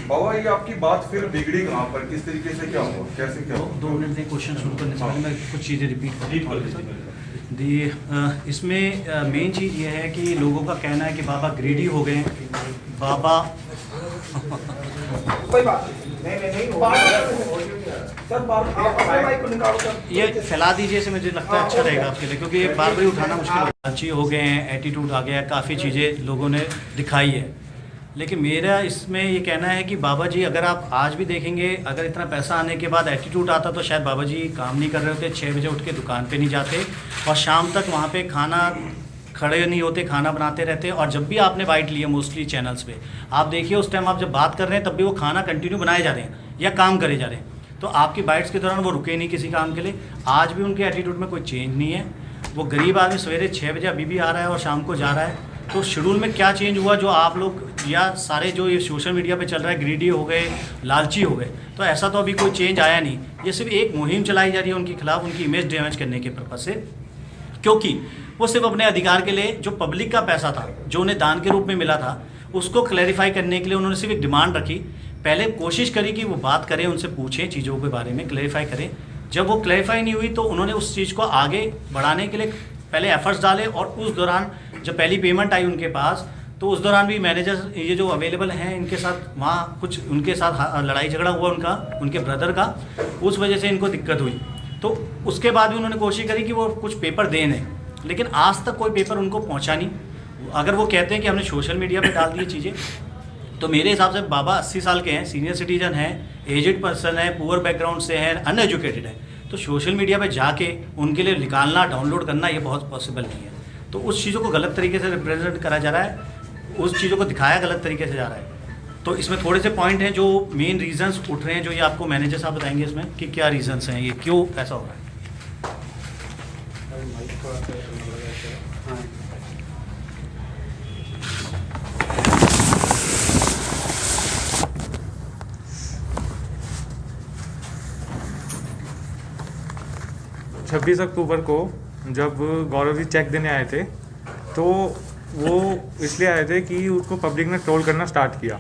बाबा ये आपकी बात फिर बिगड़ी कहाँ पर, किस तरीके से, क्या हुआ, कैसे क्या हुआ? 2 मिनट में क्वेश्चन शुरू करने से पहले मैं कुछ चीज़ें रिपीट करूँ। इसमें मेन चीज़ ये है कि लोगों का कहना है कि बाबा ग्रीडी हो गए हैं, बाबा कोई बात नहीं सर, ये फैला दीजिए, से मुझे लगता है अच्छा रहेगा आपके लिए, क्योंकि ये बार बार उठाना मुश्किल है। अच्छी हो गए हैं, एटीट्यूड आ गया, काफ़ी चीज़ें लोगों ने दिखाई है, लेकिन मेरा इसमें ये कहना है कि बाबा जी अगर आप आज भी देखेंगे, अगर इतना पैसा आने के बाद एटीट्यूड आता तो शायद बाबा जी काम नहीं कर रहे होते, 6 बजे उठ के दुकान पे नहीं जाते और शाम तक वहाँ पे खाना खड़े नहीं होते, खाना बनाते रहते। और जब भी आपने बाइट लिए मोस्टली चैनल्स पे, आप देखिए उस टाइम आप जब बात कर रहे हैं तब भी वो खाना कंटिन्यू बनाए जा रहे हैं या काम करे जा रहे हैं, तो आपकी बाइट्स के दौरान वो रुके नहीं किसी काम के लिए। आज भी उनके एटीट्यूड में कोई चेंज नहीं है। वो गरीब आदमी सवेरे 6 बजे अभी भी आ रहा है और शाम को जा रहा है, तो शेड्यूल में क्या चेंज हुआ जो आप लोग या सारे जो ये सोशल मीडिया पे चल रहा है ग्रीडी हो गए, लालची हो गए, तो ऐसा तो अभी कोई चेंज आया नहीं। ये सिर्फ एक मुहिम चलाई जा रही है उनके खिलाफ, उनकी इमेज डैमेज करने के पर्पज से, क्योंकि वो सिर्फ अपने अधिकार के लिए जो पब्लिक का पैसा था जो उन्हें दान के रूप में मिला था उसको क्लैरिफाई करने के लिए उन्होंने सिर्फ एक डिमांड रखी। पहले कोशिश करी कि वो बात करें, उनसे पूछें चीज़ों के बारे में, क्लैरिफाई करें। जब वो क्लैरिफाई नहीं हुई तो उन्होंने उस चीज़ को आगे बढ़ाने के लिए पहले एफर्ट्स डाले, और उस दौरान जब पहली पेमेंट आई उनके पास तो उस दौरान भी मैनेजर ये जो अवेलेबल हैं इनके साथ वहाँ कुछ उनके साथ लड़ाई झगड़ा हुआ उनका, उनके ब्रदर का, उस वजह से इनको दिक्कत हुई। तो उसके बाद भी उन्होंने कोशिश करी कि वो कुछ पेपर दें, लेकिन आज तक कोई पेपर उनको पहुंचा नहीं। अगर वो कहते हैं कि हमने सोशल मीडिया पे डाल दी चीज़ें, तो मेरे हिसाब से बाबा 80 साल के हैं, सीनियर सिटीजन हैं, एजेड पर्सन है, पुअर बैकग्राउंड से हैं, अनएजुकेटेड है, तो सोशल मीडिया पे जाके उनके लिए निकालना, डाउनलोड करना ये बहुत पॉसिबल नहीं है। तो उस चीज़ों को गलत तरीके से रिप्रेजेंट करा जा रहा है, उस चीज़ों को दिखाया गलत तरीके से जा रहा है। तो इसमें थोड़े से पॉइंट हैं जो मेन रीजंस उठ रहे हैं, जो ये आपको मैनेजर साहब बताएंगे इसमें कि क्या रीजंस हैं, ये क्यों ऐसा हो रहा है। 26 अक्टूबर को जब गौरव जी चेक देने आए थे तो वो इसलिए आए थे कि उसको पब्लिक ने ट्रोल करना स्टार्ट किया।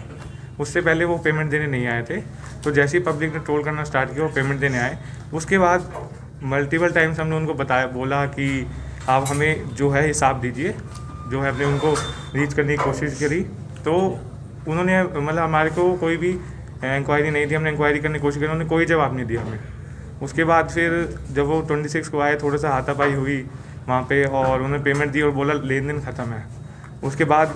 उससे पहले वो पेमेंट देने नहीं आए थे, तो जैसे ही पब्लिक ने ट्रोल करना स्टार्ट किया वो पेमेंट देने आए। उसके बाद मल्टीपल टाइम्स हमने उनको बताया, बोला कि आप हमें जो है हिसाब दीजिए, जो है, हमने उनको रीच करने की कोशिश करी। तो उन्होंने मतलब हमारे को कोई भी इंक्वायरी नहीं दी, हमने इंक्वायरी करने की कोशिश करी, उन्होंने कोई जवाब नहीं दिया हमें। उसके बाद फिर जब वो 26 को आए, थोड़ा सा हाथापाई हुई वहाँ पे और उन्होंने पेमेंट दी और बोला लेन देन ख़त्म है। उसके बाद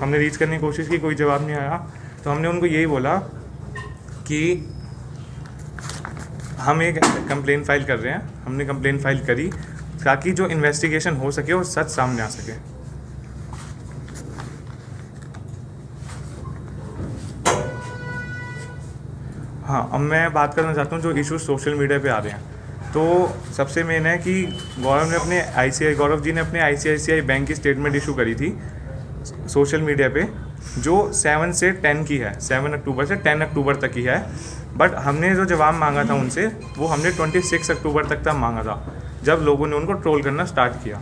हमने रीच करने की कोशिश की, कोई जवाब नहीं आया। तो हमने उनको यही बोला कि हम एक कंप्लेन फाइल कर रहे हैं। हमने कंप्लेन फाइल करी ताकि जो इन्वेस्टिगेशन हो सके और सच सामने आ सके। हाँ, अब मैं बात करना चाहता हूँ जो इशू सोशल मीडिया पे आ रहे हैं। तो सबसे मेन है कि गौरव जी ने अपने ICICI बैंक की स्टेटमेंट इशू करी थी सोशल मीडिया पे, जो 7 से 10 की है, 7 अक्टूबर से 10 अक्टूबर तक की है। बट हमने जो जवाब मांगा था उनसे, वो हमने 26 अक्टूबर तक मांगा था, जब लोगों ने उनको ट्रोल करना स्टार्ट किया।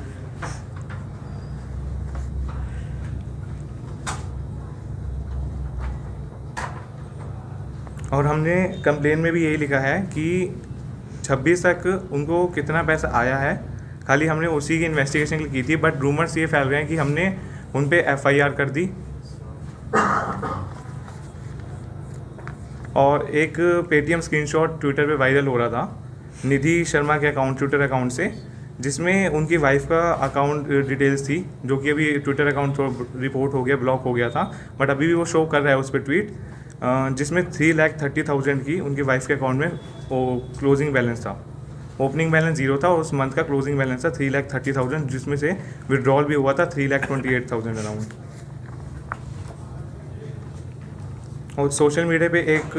और हमने कंप्लेन में भी यही लिखा है कि 26 तक उनको कितना पैसा आया है, खाली हमने उसी की इन्वेस्टिगेशन की थी। बट रूमर्स ये फैल रहे हैं कि हमने उन पे FIR कर दी। और एक पेटीएम स्क्रीनशॉट ट्विटर पे वायरल हो रहा था निधि शर्मा के अकाउंट, ट्विटर अकाउंट से, जिसमें उनकी वाइफ का अकाउंट डिटेल्स थी, जो कि अभी ट्विटर अकाउंट रिपोर्ट हो गया, ब्लॉक हो गया था, बट अभी भी वो शो कर रहा है उस पर ट्वीट, जिसमें 3,30,000 की उनकी वाइफ के अकाउंट में वो क्लोजिंग बैलेंस था। ओपनिंग बैलेंस 0 था और उस मंथ का क्लोजिंग बैलेंस था 3,30,000, जिसमें से विड्रॉल भी हुआ था 3,28,000 अराउंड। और सोशल मीडिया पे एक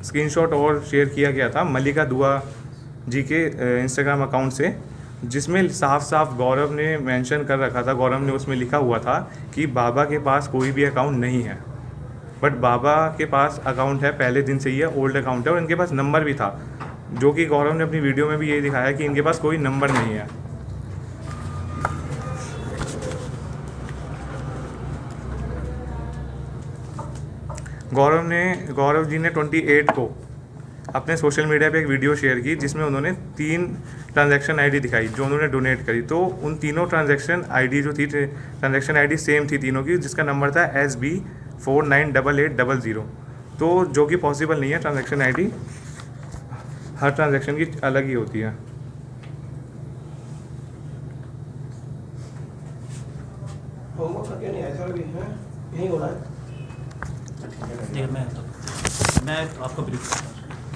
स्क्रीनशॉट और शेयर किया गया था मल्लिका दुआ जी के इंस्टाग्राम अकाउंट से, जिसमें साफ साफ गौरव ने मेंशन कर रखा था, गौरव ने उसमें लिखा हुआ था कि बाबा के पास कोई भी अकाउंट नहीं है। बट बाबा के पास अकाउंट है, पहले दिन से ही है, ओल्ड अकाउंट है, और इनके पास नंबर भी था, जो कि गौरव ने अपनी वीडियो में भी यही दिखाया कि इनके पास कोई नंबर नहीं है। गौरव जी ने 28 को अपने सोशल मीडिया पे एक वीडियो शेयर की जिसमें उन्होंने 3 ट्रांजैक्शन आईडी दिखाई जो उन्होंने डोनेट करी। तो उन तीनों ट्रांजैक्शन आईडी जो थी, ट्रांजैक्शन आईडी सेम थी तीनों की, जिसका नंबर था SB498800। तो जो कि पॉसिबल नहीं है, ट्रांजैक्शन आईडी हर ट्रांजैक्शन की अलग ही होती है। होमवर्क करके नहीं आए सर अभी हैं, यहीं हो रहा है। देखिए मैं आपको ब्रीफ करता हूँ।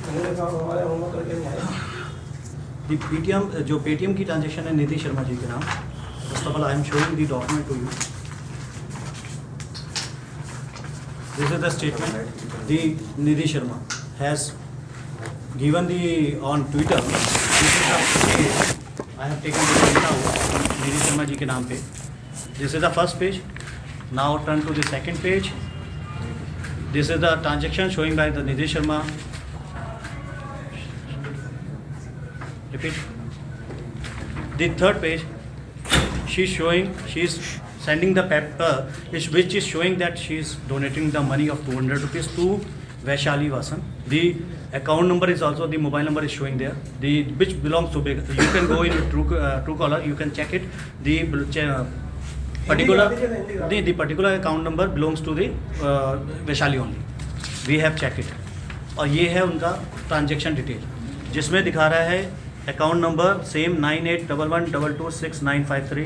उन्होंने कहा हमारे होमवर्क करके नहीं आए। पेटीएम जो पेटीएम की ट्रांजेक्शन है निधि शर्मा जी के नाम। First of all I am showing the document to you. This is the statement the Nidhi Sharma has given the on Twitter. This is the I have taken the print out निधि शर्मा जी के नाम पे. This is the first page. Now turn to the second page. This is the transaction showing by the Nidhi Sharma. Repeat. The third page, she's sending the paper which is showing that she is donating the money of 200 rupees to Vaishali Vasan. The account number is also, the mobile number is showing there, which belongs to, you can go in Truecaller, you can check it. The particular account number belongs to the Vaishali only. We have checked it. और ये है उनका transaction detail जिसमें दिखा रहा है account number same 9811226953,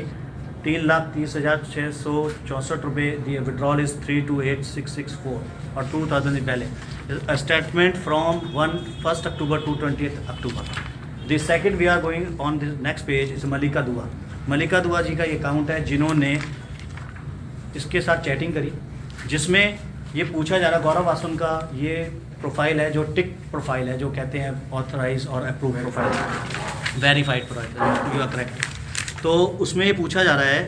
3,30,664 रुपये। दी withdrawal is 328664 और 2000 पहले। Statement from 1 October to 20 October। The second we are going on the next page is Malika Dua. Malika दुआ जी का ये अकाउंट है जिन्होंने इसके साथ चैटिंग करी, जिसमें ये पूछा जा रहा गौरव वासन का ये प्रोफाइल है जो टिक प्रोफाइल है, जो कहते हैं ऑथराइज और approve profile, verified profile, you are correct. तो उसमें ये पूछा जा रहा है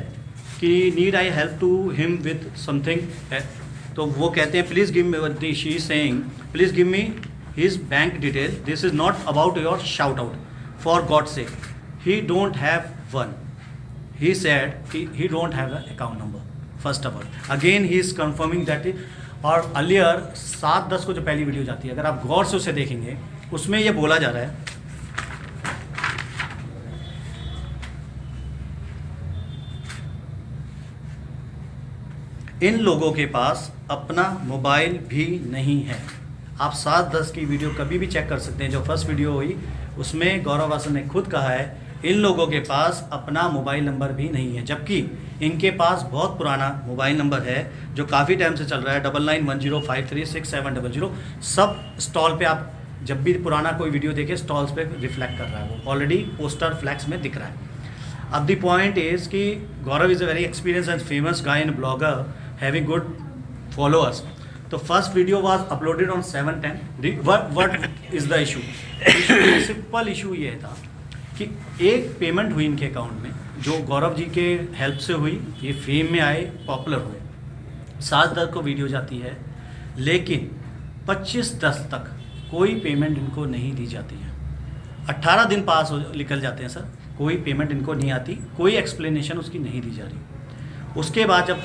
कि need I help to him with something. तो वो कहते हैं please give me, she is saying please give me his bank detail, this is not about your shout out, for God sake he don't have one, he said he don't have a account number first of all. Again he is confirming that. और earlier 7-10 को जो पहली video जाती है, अगर आप गौर से उसे देखेंगे, उसमें ये बोला जा रहा है इन लोगों के पास अपना मोबाइल भी नहीं है। आप 7-10 की वीडियो कभी भी चेक कर सकते हैं, जो फर्स्ट वीडियो हुई उसमें गौरव वासन ने खुद कहा है इन लोगों के पास अपना मोबाइल नंबर भी नहीं है, जबकि इनके पास बहुत पुराना मोबाइल नंबर है जो काफ़ी टाइम से चल रहा है, 9910536700। सब स्टॉल पे आप जब भी पुराना कोई वीडियो देखें स्टॉल्स पे रिफ्लेक्ट कर रहा है, वो ऑलरेडी पोस्टर फ्लैक्स में दिख रहा है। अब द पॉइंट इज़ कि Gaurav is a very experience and famous guy and blogger having good followers. तो first video was uploaded on 7/10। What is the issue? Simple issue ये था कि एक पेमेंट हुई इनके अकाउंट में जो गौरव जी के हेल्प से हुई, ये फेम में आए, पॉपुलर हुए, 7-10 को वीडियो जाती है, लेकिन 25-10 तक कोई पेमेंट इनको नहीं दी जाती है। 18 दिन पास हो निकल जाते हैं सर, कोई पेमेंट इनको नहीं आती, कोई एक्सप्लेनेशन उसकी नहीं दी जा रही। उसके बाद जब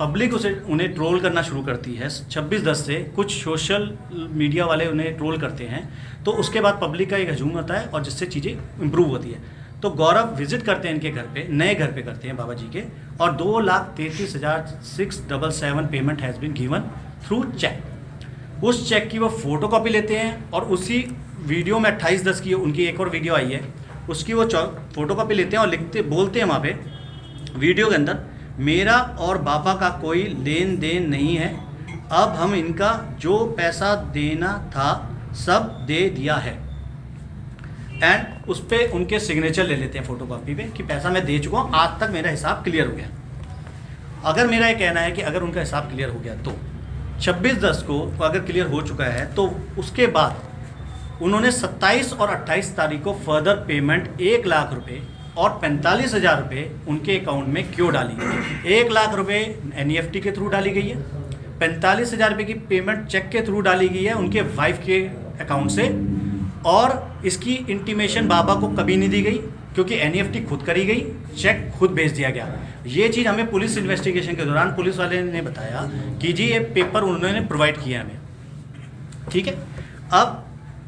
पब्लिक उन्हें ट्रोल करना शुरू करती है 26-10 से, कुछ सोशल मीडिया वाले उन्हें ट्रोल करते हैं, तो उसके बाद पब्लिक का एक हजूम होता है और जिससे चीज़ें इम्प्रूव होती है। तो गौरव विजिट करते हैं इनके घर पे, नए घर पे करते हैं बाबा जी के, और 2,33,677 payment has been given through cheque. उस चेक की वो फोटो कॉपी लेते हैं और उसी वीडियो में 28-10 की उनकी एक और वीडियो आई है, उसकी वो फोटो कॉपी लेते हैं और बोलते हैं वहाँ पे वीडियो के अंदर, मेरा और बाबा का कोई लेन देन नहीं है, अब हम इनका जो पैसा देना था सब दे दिया है। एंड उस पर उनके सिग्नेचर ले लेते हैं फोटो कॉपी पे कि पैसा मैं दे चुका हूँ, आज तक मेरा हिसाब क्लियर हो गया। अगर मेरा ये कहना है कि अगर उनका हिसाब क्लियर हो गया तो 26-10 को अगर क्लियर हो चुका है, तो उसके बाद उन्होंने 27 और 28 तारीख को फर्दर पेमेंट 1 लाख रुपये और 45,000 रुपये उनके अकाउंट में क्यों डाली गई? 1 लाख रुपये NEFT के थ्रू डाली गई है, 45,000 रुपये की पेमेंट चेक के थ्रू डाली गई है उनके वाइफ के अकाउंट से, और इसकी इंटीमेशन बाबा को कभी नहीं दी गई क्योंकि NEFT खुद करी गई, चेक खुद भेज दिया गया। ये चीज़ हमें पुलिस इन्वेस्टिगेशन के दौरान पुलिस वाले ने बताया कि जी ये पेपर उन्होंने प्रोवाइड किया हमें, ठीक है। अब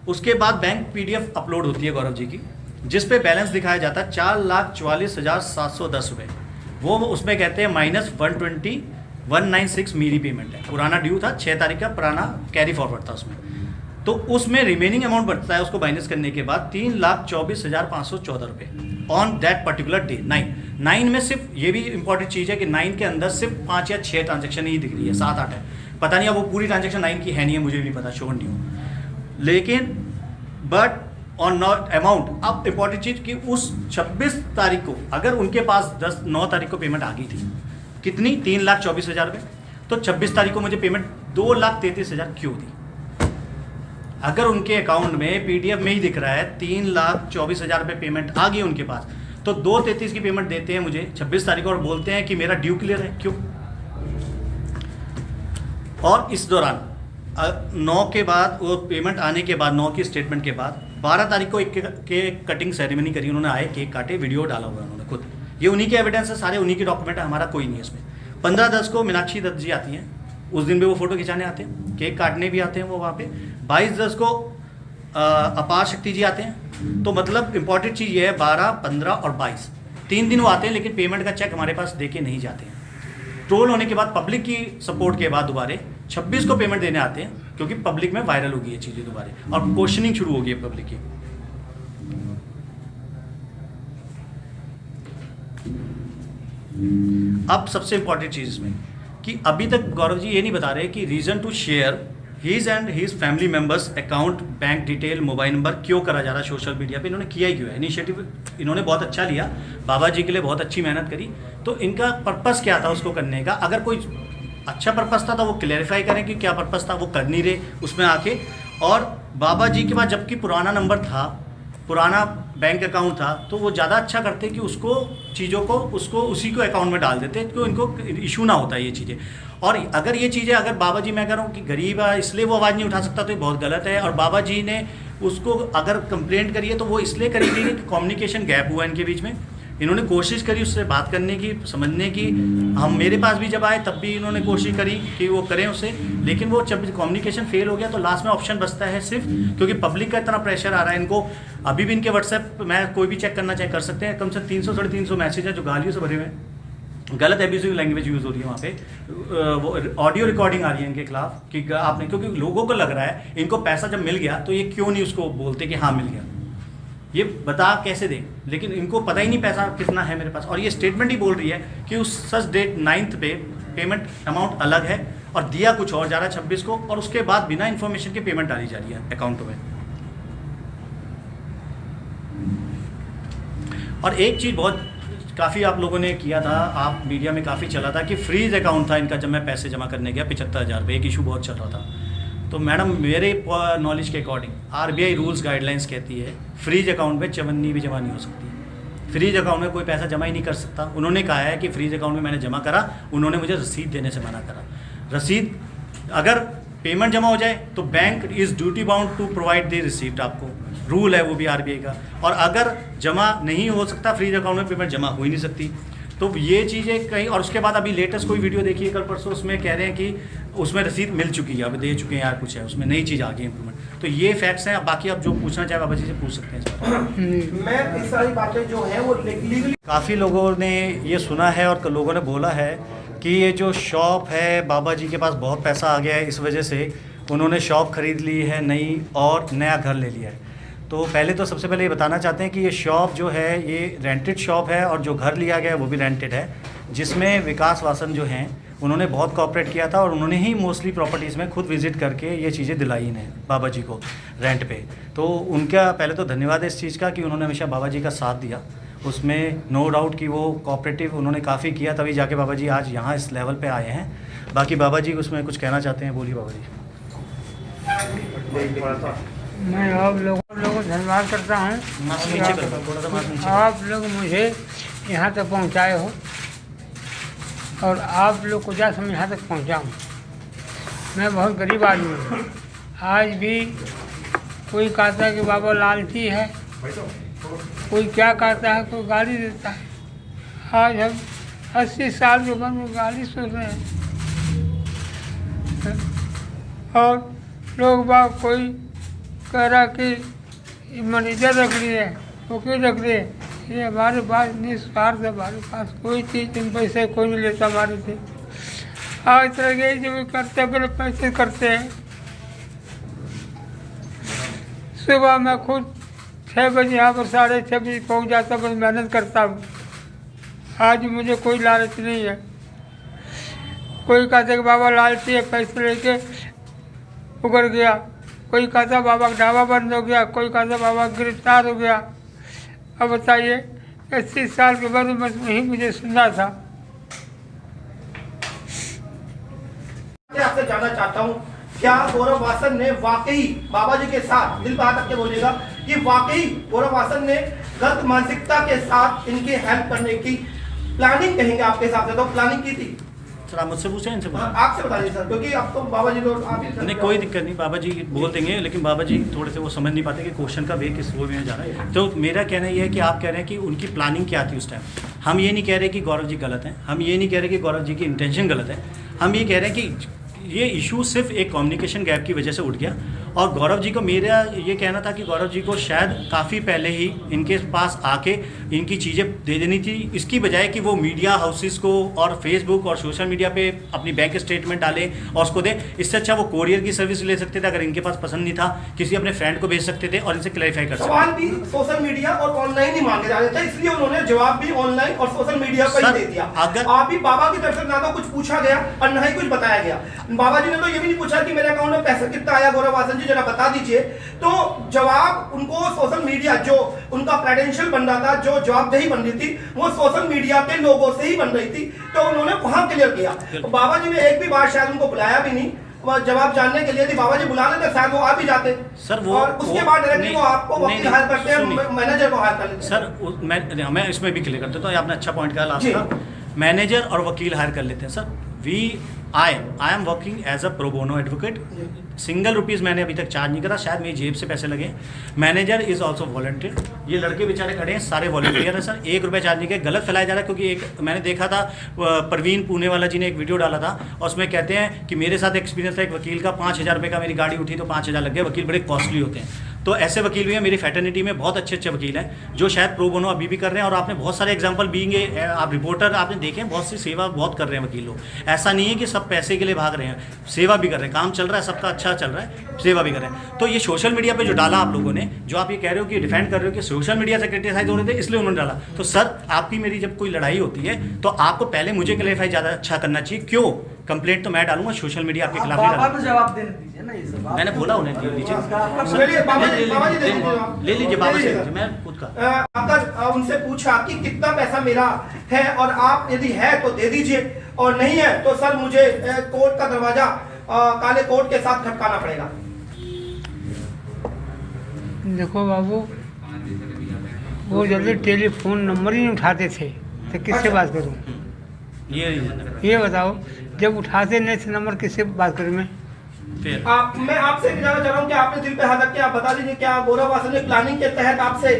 उसके बाद बैंक PDF अपलोड होती है गौरव जी की, जिस पे बैलेंस दिखाया जाता है 4,44,710 रुपये। वो उसमें कहते हैं -196 मेरी पेमेंट है, पुराना ड्यू था 6 तारीख का, पुराना कैरी फॉरवर्ड था उसमें। तो उसमें रिमेनिंग अमाउंट बढ़ता है उसको माइनस करने के बाद 3,24,514 रुपये ऑन दैट पर्टिकुलर डे 9 में। सिर्फ ये भी इंपॉर्टेंट चीज़ है कि 9 के अंदर सिर्फ 5 या 6 ट्रांजेक्शन ही दिख रही है, 7-8 है, पता नहीं अब वो पूरी ट्रांजेक्शन 9 की है नहीं है, मुझे भी पता, श्योर नहीं हूँ। लेकिन बट ऑन नॉट अमाउंट, अब इंपॉर्टेंट चीज़ कि उस 26 तारीख को अगर उनके पास 9 तारीख को पेमेंट आ गई थी, कितनी 3,24,000 रुपये, तो 26 तारीख को मुझे पेमेंट 2,33,000 क्यों दी? अगर उनके अकाउंट में PDF में ही दिख रहा है 3,24,000 रुपये पेमेंट आ गई उनके पास, तो 2,33 की पेमेंट देते हैं मुझे 26 तारीख को और बोलते हैं कि मेरा ड्यू क्लियर है, क्यों? और इस दौरान 9 के बाद वो पेमेंट आने के बाद 9 की स्टेटमेंट के बाद 12 तारीख को एक केक कटिंग सेरेमनी करी उन्होंने, आए केक काटे, वीडियो डाला हुआ उन्होंने खुद, ये उन्हीं के एविडेंस है, सारे उन्हीं के डॉक्यूमेंट है, हमारा कोई नहीं है इसमें। 15/10 को मीनाक्षी दत्त जी आती हैं, उस दिन भी वो फोटो खिंचाने आते हैं, केक काटने भी आते हैं वो वहाँ पे। 22/10 को अपार शक्ति जी आते हैं। तो मतलब इंपॉर्टेंट चीज़ ये है 12, 15 और 22 3 दिन वो आते हैं, लेकिन पेमेंट का चेक हमारे पास दे के नहीं जाते हैं। ट्रोल होने के बाद पब्लिक की सपोर्ट के बाद दोबारे 26 को पेमेंट देने आते हैं, क्योंकि पब्लिक में वायरल होगी ये चीज़ें दोबारे और क्वेश्चनिंग शुरू होगी पब्लिक की। अब सबसे इंपॉर्टेंट चीज़ इसमें कि अभी तक गौरव जी ये नहीं बता रहे कि reason to share his and his family members account, bank detail, mobile number क्यों करा जा रहा है सोशल मीडिया पे, इन्होंने किया ही क्यों है? इनिशिएटिव इन्होंने बहुत अच्छा लिया, बाबा जी के लिए बहुत अच्छी मेहनत करी, तो इनका पर्पस क्या था उसको करने का? अगर कोई अच्छा पर्पस था तो वो क्लैरिफाई करें कि क्या पर्पस था, वो कर नहीं रहे उसमें आके। और बाबा जी के पास जबकि पुराना नंबर था, पुराना बैंक अकाउंट था, तो वो ज़्यादा अच्छा करते कि उसको चीज़ों को उसको उसी को अकाउंट में डाल देते, तो इनको इशू ना होता ये चीज़ें। और अगर ये चीज़ें अगर बाबा जी, मैं कह रहा हूँ कि गरीब है इसलिए वो आवाज़ नहीं उठा सकता, तो ये बहुत गलत है। और बाबा जी ने उसको अगर कंप्लेंट करी है तो वो इसलिए करी थी कि कम्युनिकेशन गैप हुआ इनके बीच में, इन्होंने कोशिश करी उससे बात करने की, समझने की। हम मेरे पास भी जब आए तब भी इन्होंने कोशिश करी कि वो करें उससे, लेकिन वो जब कम्युनिकेशन फेल हो गया तो लास्ट में ऑप्शन बचता है सिर्फ, क्योंकि पब्लिक का इतना प्रेशर आ रहा है इनको। अभी भी इनके व्हाट्सएप में कोई भी चेक करना चाहे कर सकते हैं, कम से कम 300-350 मैसेज है जो गालियों से भरे हुए हैं, गलत एब्यूजिव लैंग्वेज यूज़ हो रही है वहाँ पे, वो ऑडियो रिकॉर्डिंग आ रही है इनके खिलाफ कि आपने, क्योंकि लोगों को लग रहा है इनको पैसा जब मिल गया तो ये क्यों नहीं उसको बोलते कि हाँ मिल गया, ये बता कैसे दें, लेकिन इनको पता ही नहीं पैसा कितना है मेरे पास। और ये स्टेटमेंट ही बोल रही है कि उस सच डेट 9 पे पेमेंट अमाउंट अलग है और दिया कुछ और जा रहा है 26 को, और उसके बाद बिना इन्फॉर्मेशन के पेमेंट डाली जा रही है अकाउंटों में। और एक चीज़ बहुत काफ़ी आप लोगों ने किया था, आप मीडिया में काफ़ी चला था कि फ्रीज अकाउंट था इनका जब मैं पैसे जमा करने गया 75,000 रुपये, एक इशू बहुत चल रहा था। तो मैडम मेरे नॉलेज के अकॉर्डिंग RBI रूल्स गाइडलाइंस कहती है फ्रीज अकाउंट में चवन्नी भी जमा नहीं हो सकती, फ्रीज अकाउंट में कोई पैसा जमा ही नहीं कर सकता। उन्होंने कहा है कि फ्रीज अकाउंट में मैंने जमा करा, उन्होंने मुझे रसीद देने से मना करा। रसीद अगर पेमेंट जमा हो जाए तो bank is duty bound to provide the receipt, आपको रूल है वो भी RBI का। और अगर जमा नहीं हो सकता फ्रीज अकाउंट में, पेमेंट जमा हो ही नहीं सकती। तो ये चीज़ें कहीं, और उसके बाद अभी लेटेस्ट कोई वीडियो देखिए कल परसों, उसमें कह रहे हैं कि उसमें रसीद मिल चुकी है, अब दे चुके हैं यार, कुछ है उसमें नई चीज़ आ गई इम्प्रूवमेंट। तो ये फैक्ट्स हैं, बाकी आप जो पूछना चाहे बाबा जी से पूछ सकते हैं। मैं इस सारी बातें जो हैं वो लीगली, काफ़ी लोगों ने ये सुना है और लोगों ने बोला है कि ये जो शॉप है बाबा जी के पास बहुत पैसा आ गया है, इस वजह से उन्होंने शॉप खरीद ली है नई और नया घर ले लिया है। तो पहले तो सबसे पहले ये बताना चाहते हैं कि ये शॉप जो है ये रेंटेड शॉप है और जो घर लिया गया है वो भी रेंटेड है, जिसमें विकास वासन जो हैं उन्होंने बहुत कोऑपरेट किया था और उन्होंने ही मोस्टली प्रॉपर्टीज़ में खुद विज़िट करके ये चीज़ें दिलाई इन्हें बाबा जी को रेंट पे। तो उनका पहले तो धन्यवाद है इस चीज़ का कि उन्होंने हमेशा बाबा जी का साथ दिया, उसमें नो डाउट कि वो कोऑपरेटिव उन्होंने काफ़ी किया, तभी जाके बाबा जी आज यहाँ इस लेवल पे आए हैं। बाकी बाबा जी उसमें कुछ कहना चाहते हैं, बोलिए बाबा जी। मैं आप लोगों को धन्यवाद करता हूँ, थोड़ा सा आप लोग मुझे यहाँ तक पहुँचाए हो और आप लोग को जैसे मैं यहाँ तक पहुँचाऊँ। मैं बहुत गरीब आदमी हूँ, आज भी कोई कहता है कि बाबा लालची है, कोई क्या कहता है, कोई गाली देता है। आज हम 80 साल की उम्र में गाली सुन रहे हैं। और लोग बाग कोई कह रहा कि मैनेजर रख लिए, वकील रख लिए। ये हमारे पास निस्वार्थ है, हमारे पास कोई चीज़ इन पैसे कोई नहीं लेता हमारे से। आज तरह के जो भी करते हैं पहले पैसे करते हैं। सुबह मैं खुद 6 बजे यहाँ पर 6:30 बजे पहुँच जाता, बस मेहनत करता हूँ। आज मुझे कोई लालच नहीं है। कोई कहता कि बाबा लालची है, पैसे लेके उगड़ गया। कोई कहता बाबा का ढाबा बंद हो गया, कोई कहता बाबा गिरफ्तार हो गया। अब बताइए, 80 साल के बाद बस वही मुझे सुनना था। आपसे जानना चाहता हूँ, क्या गौरव वासन ने वाकई बाबा जी के साथ, दिल बात करके बोलिएगा, कि वाकई गौरव वासन ने गलत मानसिकता के साथ इनकी हेल्प करने की प्लानिंग, कहेंगे आपके हिसाब से तो प्लानिंग की थी? सर आप मुझसे पूछें, इनसे पूछें। आपसे बता दीजिए सर, क्योंकि अब तो बाबा जी लोग आप ही नहीं, कोई दिक्कत नहीं, बाबा जी बोल देंगे, लेकिन बाबा जी थोड़े से वो समझ नहीं पाते कि क्वेश्चन का वे किस वो में जा रहा है। तो मेरा कहना ये है कि आप कह रहे हैं कि उनकी प्लानिंग क्या थी उस टाइम। हम ये नहीं कह रहे कि गौरव जी गलत हैं, हम ये नहीं कह रहे कि गौरव जी की इंटेंशन गलत है। हम ये कह रहे हैं कि ये इशू सिर्फ एक कम्युनिकेशन गैप की वजह से उठ गया। और गौरव जी को मेरा ये कहना था कि गौरव जी को शायद काफ़ी पहले ही इनके पास आके इनकी चीज़ें दे देनी थी, इसकी बजाय कि वो मीडिया हाउसेस को और फेसबुक और सोशल मीडिया पे अपनी बैंक स्टेटमेंट डाले और उसको दे। इससे अच्छा वो कोरियर की सर्विस ले सकते थे, अगर इनके पास पसंद नहीं था किसी अपने फ्रेंड को भेज सकते थे और इनसे क्लैरिफाई कर सकते थे। सवाल भी सोशल मीडिया और ऑनलाइन ही मांगे जा रहे थे, इसलिए उन्होंने जवाब भी ऑनलाइन और सोशल मीडिया पर ही दे दिया। अगर आप ही बाबा की तरफ से ना तो कुछ पूछा गया और ना ही कुछ बताया गया। बाबा जी ने तो ये भी नहीं पूछा कि मेरे अकाउंट में पैसा कितना आया, गौरव वासन जी जरा बता दीजिए। तो जवाब उनको सोशल मीडिया, जो उनका क्रेडेंशियल बन रहा था, जो जवाबदेही बन रही थी, वो सोशल मीडिया के लोगों से ही बन रही थी, तो उन्होंने वहां क्लियर किया। तो बाबा जी ने एक भी बार शायद उनको बुलाया भी नहीं, जवाब जानने के लिए। यदि बाबा जी बुला लेते शायद वो आ भी जाते सर। वो और उसके बाद डायरेक्टली वो आपको वकील हायर करते हैं, मैनेजर को हायर कर लेते हैं। सर मैं इसमें भी क्लियर करता हूँ, तो आपने अच्छा पॉइंट कहा लास्ट का। मैनेजर और वकील हायर कर लेते हैं sir. I am working as a pro bono advocate. Single rupees मैंने अभी तक चार्ज नहीं करा, शायद मेरी जेब से पैसे लगे। Manager is also volunteer. ये लड़के बेचारे खड़े हैं, सारे वॉलंटियर हैं सर। 1 रुपये चार्ज नहीं किया, गलत फैलाया जा रहा है। क्योंकि एक मैंने देखा था, प्रवीण पुणे वाला जी ने एक वीडियो डाला था और उसमें कहते हैं कि मेरे साथ एक्सपीरियंस था एक वकील का, 5,000 रुपये का मेरी गाड़ी उठी तो 5,000 लग गए। वकील बड़े कॉस्टली होते हैं, तो ऐसे वकील भी हैं। मेरी फैटर्निटी में बहुत अच्छे अच्छे वकील हैं जो शायद प्रो बोनो अभी भी कर रहे हैं। और आपने बहुत सारे एग्जाम्पल बीइंग आप रिपोर्टर आपने देखे हैं, बहुत सी सेवा बहुत कर रहे हैं वकील लोग। ऐसा नहीं है कि सब पैसे के लिए भाग रहे हैं, सेवा भी कर रहे हैं। काम चल रहा है, सबका अच्छा चल रहा है, सेवा भी कर रहे हैं। तो ये सोशल मीडिया पे जो डाला आप लोगों ने, जो आप ये कह रहे हो कि डिफेंड कर रहे हो कि सोशल मीडिया से क्रिटिसाइज हो रहे थे इसलिए उन्होंने डाला, तो सर आपकी मेरी जब कोई लड़ाई होती है तो आपको पहले मुझे क्लैरिफाई ज़्यादा अच्छा करना चाहिए। क्यों? कंप्लेंट तो मैं डालूंगा, सोशल मीडिया आपके खिलाफ नहीं डालूंगा। जवाब देने दीजिए ना, ये सब मैंने बोला उन्हें दे दीजिए, ले लीजिए बाबा से, मैं खुद का। अगर उनसे पूछा कि कितना पैसा मेरा है और आप यदि है तो दे दीजिए और नहीं है तो सर मुझे कोर्ट का दरवाजा काले कोर्ट के साथ खटकाना पड़ेगा। देखो बाबू, वो जल्दी टेलीफोन नंबर ही नहीं उठाते थे, तो किससे बात करूं? ये बताओ, जब उठाते नहीं थे नंबर, किससे बात करूं मैं? फिर मैं आपसे भी जानना चाह रहा हूँ कि आपने दिल पे हाथ रख के आप बता दीजिए, क्या गौरव वासन ने प्लानिंग के तहत आपसे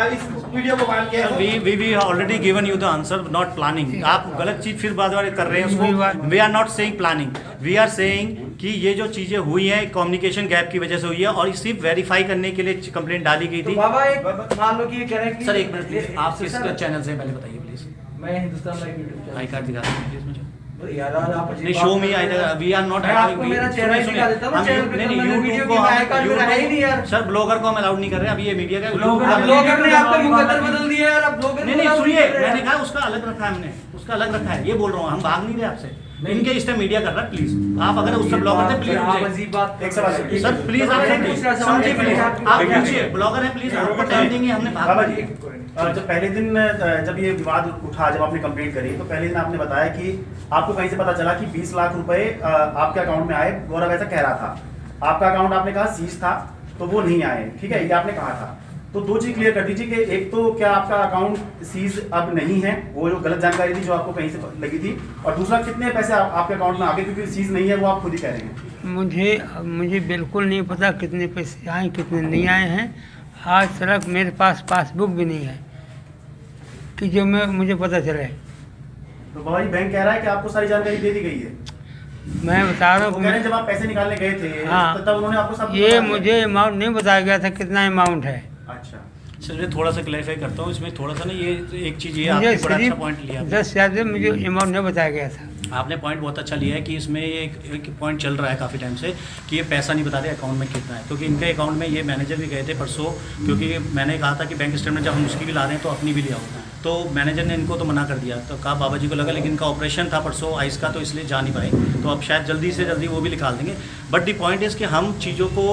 इस वीडियो को वायरल किया है? We already given you the answer, not planning. आप गलत चीज फिर बार बार कर रहे हैं उसको। We are not saying planning, we are saying कि ये जो चीजें हुई हैं कम्युनिकेशन गैप की वजह से हुई है और सिर्फ वेरीफाई करने के लिए कंप्लेंट डाली गई थी। तो बाबा एक मान लो कि ये कह रहे हैं कि सर एक मिनट प्लीज, आप किस चैनल से पहले बताइए प्लीज। मैं Hindustan live YouTube channel. I card दिखा दीजिए प्लीज मुझे। यार आप नहीं, show me I we are not आपको मेरा चेहरा ही दिखा देता हूं, चैनल पे मैंने वीडियो की आई कार्ड मेरा है ही नहीं यार। सर ब्लॉगर को हम अलाउड नहीं कर रहे हैं, अभी ये मीडिया का ब्लॉगर ने आपका मुकद्दर बदल दिया यार। अब ब्लॉगर नहीं सुनिए, मैंने कहा उसका अलग रखा है, हमने उसका अलग रखा है, ये बोल रहा हूँ, हम भाग नहीं रहे आपसे। इनके इस टाइम मीडिया कर रहा है, प्लीज आप अगर उससे ब्लॉगर थे प्लीज आप अजीब बात सर प्लीज आप समझिए, प्लीज आप पूछिए, ब्लॉगर है प्लीज, आपको टाइम देंगे, हमने बाबा जी जब पहले दिन जब ये विवाद उठा, जब आपने कंप्लेंट करी तो पहले दिन आपने बताया कि आपको कहीं से पता चला कि 20 लाख रुपए आपके अकाउंट में आए। गौरव ऐसा कह रहा था, आपका अकाउंट आपने कहा सीज था तो वो नहीं आए, ठीक है, ये आपने कहा था। तो दो चीज क्लियर कर दीजिए कि एक तो क्या आपका अकाउंट सीज अब नहीं है, वो जो गलत जानकारी थी जो आपको कहीं से लगी थी, और दूसरा कितने पैसे आपके अकाउंट में आ गए, क्योंकि सीज नहीं है वो आप खुद ही कह रहे हैं। मुझे बिल्कुल नहीं पता कितने पैसे आए कितने नहीं आए हैं। आज तक मेरे पास पासबुक भी नहीं है कि जो मुझे पता चले। तो बाबा जी बैंक कह रहा है कि आपको सारी जानकारी दे दी गई है। मैं बता रहा वो कह रहे हैं हूँ जब आप पैसे निकालने गए थे हाँ। तब उन्होंने आपको सब ये बता दिया। मुझे अमाउंट नहीं बताया गया था कितना अमाउंट है। अच्छा सर मैं थोड़ा सा क्लैरिफाई करता हूँ इसमें, थोड़ा सा ना ये एक चीज़ ये मुझे आपने बड़ा अच्छा सिर्फ पॉइंट लिया। 10,000 से मुझे अमाउंट नहीं बताया गया था। आपने पॉइंट बहुत अच्छा लिया है कि इसमें ये एक पॉइंट चल रहा है काफ़ी टाइम से कि ये पैसा नहीं बता रहे अकाउंट में कितना है, क्योंकि इनके अकाउंट में ये मैनेजर भी गए थे परसों, क्योंकि मैंने कहा था कि बैंक स्टेटमेंट जब हम उसकी भी ला रहे हैं तो अपनी भी ले आओ, तो मैनेजर ने इनको तो मना कर दिया। तो कहा बाबा जी को लगा, लेकिन इनका ऑपरेशन था परसों आइस का, तो इसलिए जा नहीं पाए, तो अब शायद जल्दी से जल्दी वो भी निकाल देंगे। बट दी पॉइंट इज़ कि हम चीज़ों को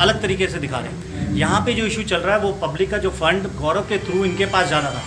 अलग तरीके से दिखा रहे हैं। यहाँ पे जो इशू चल रहा है वो पब्लिक का जो फंड गौरव के थ्रू इनके पास जाना था,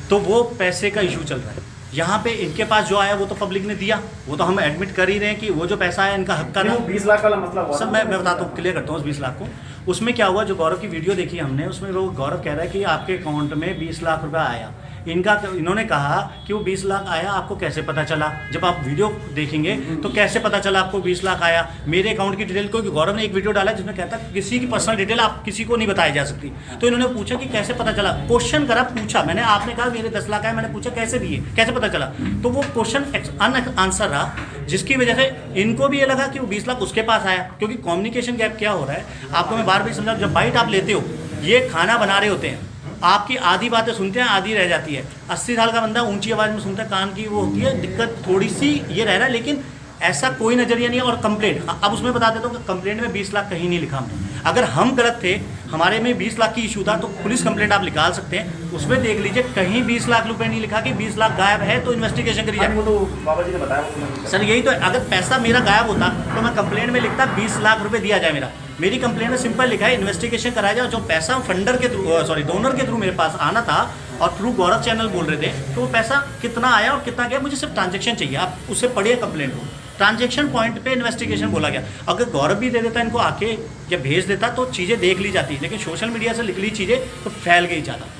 तो वो पैसे का इशू चल रहा है। यहाँ पे इनके पास जो आया वो तो पब्लिक ने दिया, वो तो हम एडमिट कर ही रहे हैं कि वो जो पैसा आया इनका हक का वो था। 20 लाख वाला मसला हुआ सब मैं बताता हूँ, क्लियर करता हूँ उस 20 लाख को। उसमें क्या हुआ, जो गौरव की वीडियो देखी हमने, उसमें वो गौरव कह रहा है कि आपके अकाउंट में 20 लाख रुपया आया। इन्होंने कहा कि वो 20 लाख आया, आपको कैसे पता चला? जब आप वीडियो देखेंगे तो कैसे पता चला आपको 20 लाख आया? मेरे अकाउंट की डिटेल को गौरव ने एक वीडियो डाला जिसमें कहता किसी की पर्सनल डिटेल आप किसी को नहीं बताई जा सकती। तो इन्होंने पूछा कि कैसे पता चला, क्वेश्चन करा, पूछा मैंने, आपने कहा मेरे 10 लाख आए, मैंने पूछा कैसे दिए, कैसे पता चला? तो वो क्वेश्चन आंसर रहा, जिसकी वजह से इनको भी ये लगा कि वो 20 लाख उसके पास आया। क्योंकि कम्युनिकेशन गैप क्या हो रहा है आपको मैं बार बार समझा, जब बाइट आप लेते हो, ये खाना बना रहे होते हैं, आपकी आधी बातें सुनते हैं, आधी रह जाती है। 80 साल का बंदा ऊंची आवाज़ में सुनता है, कान की वो होती है दिक्कत, थोड़ी सी ये रह रहा है, लेकिन ऐसा कोई नज़रिया नहीं है। और कंप्लेंट, अब उसमें बता देता हूँ कि कंप्लेंट में 20 लाख कहीं नहीं लिखा हमने। अगर हम गलत थे, हमारे में 20 लाख की इशू था, तो पुलिस कंप्लेंट आप निकाल सकते हैं, उसमें देख लीजिए कहीं 20 लाख रुपए नहीं लिखा कि 20 लाख गायब है तो इन्वेस्टिगेशन करी जाए। वो तो बाबा जी ने बताया वो तो मैं- सर यही तो है, अगर पैसा मेरा गायब होता तो मैं कंप्लेंट में लिखता 20 लाख रुपए दिया जाए मेरा। मेरी कंप्लेंट में सिंपल लिखा है इन्वेस्टिगेशन कराया जाए, जो पैसा फंडर के थ्रू डोनर के थ्रू मेरे पास आना था और थ्रू गौरव चैनल बोल रहे थे, तो वो पैसा कितना आया और कितना गया, मुझे सिर्फ ट्रांजैक्शन चाहिए। आप उससे पढ़िए कंप्लेंट को, ट्रांजैक्शन पॉइंट पे इन्वेस्टिगेशन बोला गया। अगर गौरव भी दे देता इनको आके या भेज देता तो चीज़ें देख ली जाती, लेकिन सोशल मीडिया से लिख ली चीज़ें तो फैल गई ज़्यादा,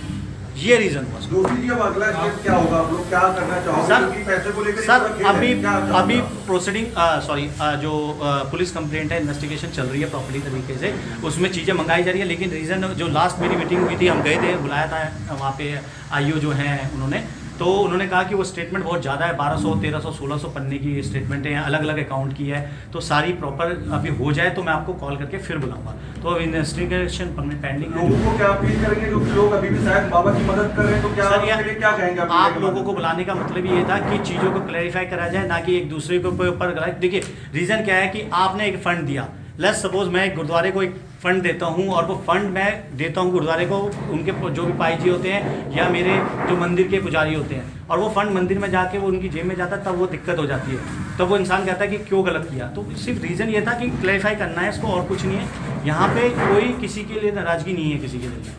ये रीज़न हुआ। दूसरी जी, अब अगला स्टेप क्या होगा, आप लोग क्या करना चाहोगे? सर, क्योंकि पैसे को लेकर सर इस वक्त अभी क्या चाहते अभी हैं? प्रोसीडिंग जो पुलिस कंप्लेंट है, इन्वेस्टिगेशन चल रही है प्रॉपर्ली तरीके से, उसमें चीज़ें मंगाई जा रही है। लेकिन रीज़न जो लास्ट मेरी मीटिंग हुई थी, हम गए थे, बुलाया था वहाँ पे आईओ जो हैं उन्होंने, तो उन्होंने कहा कि वो स्टेटमेंट बहुत ज़्यादा है, 1200 1300 1600 पन्ने की स्टेटमेंट है, अलग अलग अकाउंट की है, तो सारी प्रॉपर अभी हो जाए तो मैं आपको कॉल करके फिर बुलाऊंगा। तो अब इन्वेस्टिगेशन पेंडिंग है। लोगों को क्या अपील करेंगे जो लोग अभी भी शायद बाबा की मदद कर रहे हैं, तो क्या सर, उसके लिए क्या कहेंगे आप लोगों को बुलाने का मतलब ये था कि चीज़ों को क्लैरिफाई करा जाए, ना कि एक दूसरे के ऊपर। देखिए रीज़न क्या है कि आपने एक फ़ंड दिया, लेट्स सपोज मैं एक गुरुद्वारे को एक फ़ंड देता हूँ और वो फ़ंड मैं देता हूँ गुरुद्वारे को, उनके जो भी पाई जी होते हैं या मेरे जो मंदिर के पुजारी होते हैं, और वो फ़ंड मंदिर में जाके वो उनकी जेब में जाता है, तब वो दिक्कत हो जाती है। तब वो इंसान कहता है कि क्यों गलत किया। तो सिर्फ रीज़न ये था कि क्लैरिफाई करना है इसको, और कुछ नहीं है। यहाँ पे कोई किसी के लिए नाराज़गी नहीं है किसी के लिए।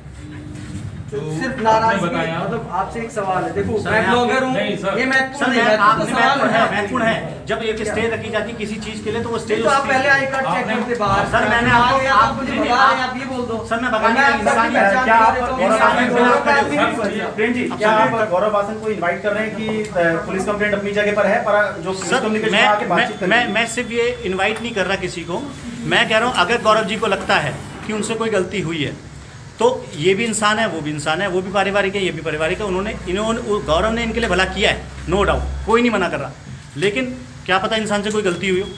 सिर्फ नाराजगी, मतलब आपसे एक सवाल है, देखो सर, मैं मैं ब्लॉगर हूँ, नहीं, सर। ये सर महत्वपूर्ण मैं है, आपने तो सवाल है महत्वपूर्ण है, जब एक स्टे रखी जाती है किसी चीज़ के लिए तो वो स्टे, तो आप पहले आई कार्ड चेक करते बाहर। सर मैंने आ आपको, गया, आप मुझे भगा रहे हैं, आप ये बोल दो। सर मैं भगाने मैं का आपका इंसान ही- पहचान क्या नहीं आप रहे, तो गौरव मेरे सामने आसन बोलो, को- मैं आदमी नहीं बचा। प्रेम जी, क्या आप गौरव आसन को इनवाइट कर रहे हैं कि पुलिस कंप्लेंट अपनी जगह पर है, पर जो पुलिस सर कम्युनिकेशन में आके बातचीत करें? मैं सिर्फ ये इनवाइट नहीं कर रहा किसी को, मैं कह रहा हूँ अगर गौरव जी को लगता है कि उनसे कोई गलती हुई है तो ये भी इंसान है, वो भी इंसान है, वो भी पारिवारिक है, ये भी पारिवारिक है। इन्होंने गौरव ने इनके लिए भला किया है, नो डाउट, कोई नहीं मना कर रहा, लेकिन क्या पता इंसान से कोई गलती हुई हो।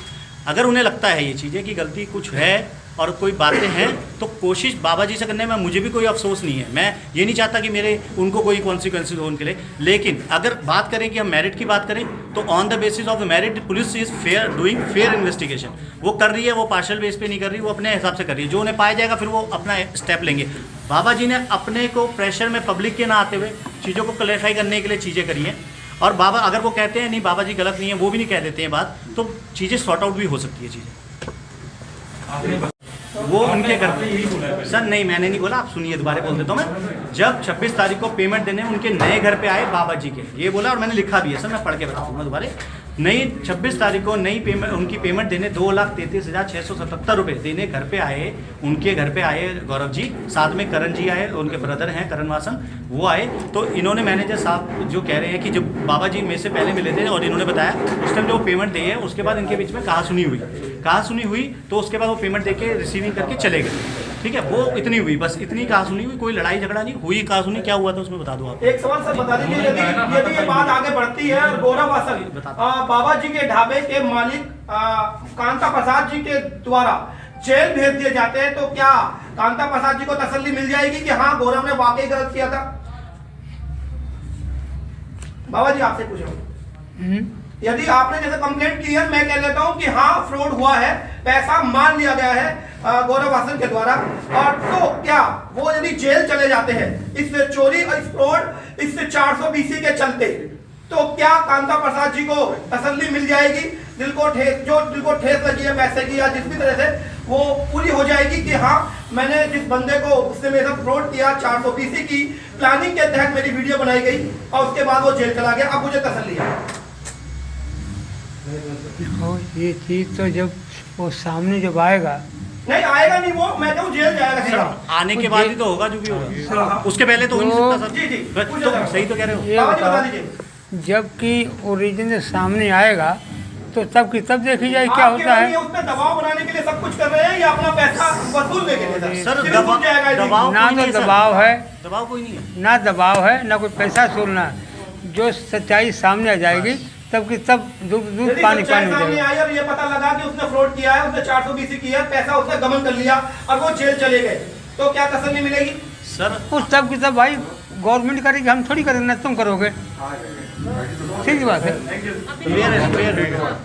अगर उन्हें लगता है ये चीज़ें कि गलती कुछ है और कोई बातें हैं, तो कोशिश बाबा जी से करने में मुझे भी कोई अफसोस नहीं है। मैं ये नहीं चाहता कि मेरे उनको कोई कॉन्सिक्वेंसेज हो उनके लिए, लेकिन अगर बात करें कि हम मेरिट की बात करें तो on the basis of the merit police is fair, doing fair investigation. वो कर रही है, वो पार्शियल बेस पे नहीं कर रही, वो अपने हिसाब से कर रही है। जो उन्हें पाया जाएगा फिर वो अपना स्टेप लेंगे। बाबा जी ने अपने को प्रेशर में पब्लिक के ना आते हुए चीज़ों को क्लैरिफाई करने के लिए चीज़ें करी हैं, और बाबा अगर वो कहते हैं नहीं बाबा जी गलत नहीं है, वो भी नहीं कह देते हैं बात, तो चीज़ें सॉर्ट आउट भी हो सकती है चीज़ें। वो उनके घर पे सर नहीं, मैंने नहीं बोला, आप सुनिए, दोबारा बोल देता हूँ मैं। जब 26 तारीख को पेमेंट देने उनके नए घर पे आए बाबा जी के, ये बोला और मैंने लिखा भी है सर, मैं पढ़ के बताऊँगा दोबारा। नई 26 तारीख को नई पेमेंट, उनकी पेमेंट देने 2,33,677 रुपये देने घर पे आए, उनके घर पे आए गौरव जी, साथ में करण जी आए, उनके ब्रदर हैं करण वासन, वो आए। तो इन्होंने मैनेजर साहब जो कह रहे हैं कि जब बाबा जी मेरे से पहले मिले थे और इन्होंने बताया उस टाइम जो पेमेंट दी है, उसके बाद इनके बीच में कहा सुनी हुई, तो उसके बाद वो पेमेंट दे के रिसीविंग करके चले गए। ठीक है, वो इतनी हुई, बस इतनी कहा सुनी हुई, कोई लड़ाई झगड़ा नहीं हुई, कहा सुनी क्या हुआ था उसमें बता दो आप। एक सवाल सर बता दीजिए, यदि ये बात आगे बढ़ती है और गौरव वासन बाबा जी के ढाबे के मालिक कांता प्रसाद जी के द्वारा जेल भेज दिए जाते हैं, तो क्या कांता प्रसाद जी को तसल्ली मिल जाएगी कि हाँ गौरव ने वाकई गलत किया था? बाबा जी आपसे पूछो, यदि आपने जैसे कंप्लेंट की है, मैं कह लेता हूं कि हाँ फ्रॉड हुआ है, पैसा मान लिया गया है गौरव वासन के द्वारा, और तो क्या वो यदि जेल चले जाते हैं इस चोरी और इस फ्रॉड, इससे 420 के चलते, तो क्या कांता प्रसाद जी को तसल्ली मिल जाएगी? दिल को ठेस लगी है पैसे की या जिस भी तरह से, वो पूरी हो जाएगी कि हाँ मैंने जिस बंदे को उसने मेरे साथ फ्रॉड किया, 420 की प्लानिंग के तहत मेरी वीडियो बनाई गई और उसके बाद वो जेल चला गया, अब मुझे तसल्ली है। और ये चीज़ तो जब वो सामने जब आएगा, नहीं आएगा नहीं, वो मैं कहूँ जेल जाएगा सीधा। आने के बाद ही तो होगा जो भी होगा, उसके पहले तो हो नहीं सकता सर। जी जी तो सही तो कह रहे हो। ये बाबा जी बता बताओ, दीजिए, जबकि ओरिजिनल सामने आएगा तो तब की तब देखी जाए क्या आपके होता लिए है। उसमें दबाव बनाने के लिए सब कुछ कर रहे हैं या अपना पैसा वसूलने के लिए? सर सिर्फ दबाव छूट जाएगा ये। दबाव ना कोई तो नहीं सर। दबाव है, दबाव कोई नहीं है। ना दबाव है, ना कोई पैसा सूलना है। जो सच्चाई सामने आ जाएगी तब की तब दूध यदि पानी सच्चाई पानी हो सामने जाएगा। आई और ये पता लगा कि उसने फ्रॉड किया है, उसने 420 किया है, पैसा उसने गमन कर लिया और वो जेल चले गए, तो क्या तसल्ली मिलेगी? सर उस तब की तब भाई गवर्नमेंट करेगी, हम थोड़ी करेंगे, ना तुम करोगे। ठीक बात है। क्लियर है, क्लियर है।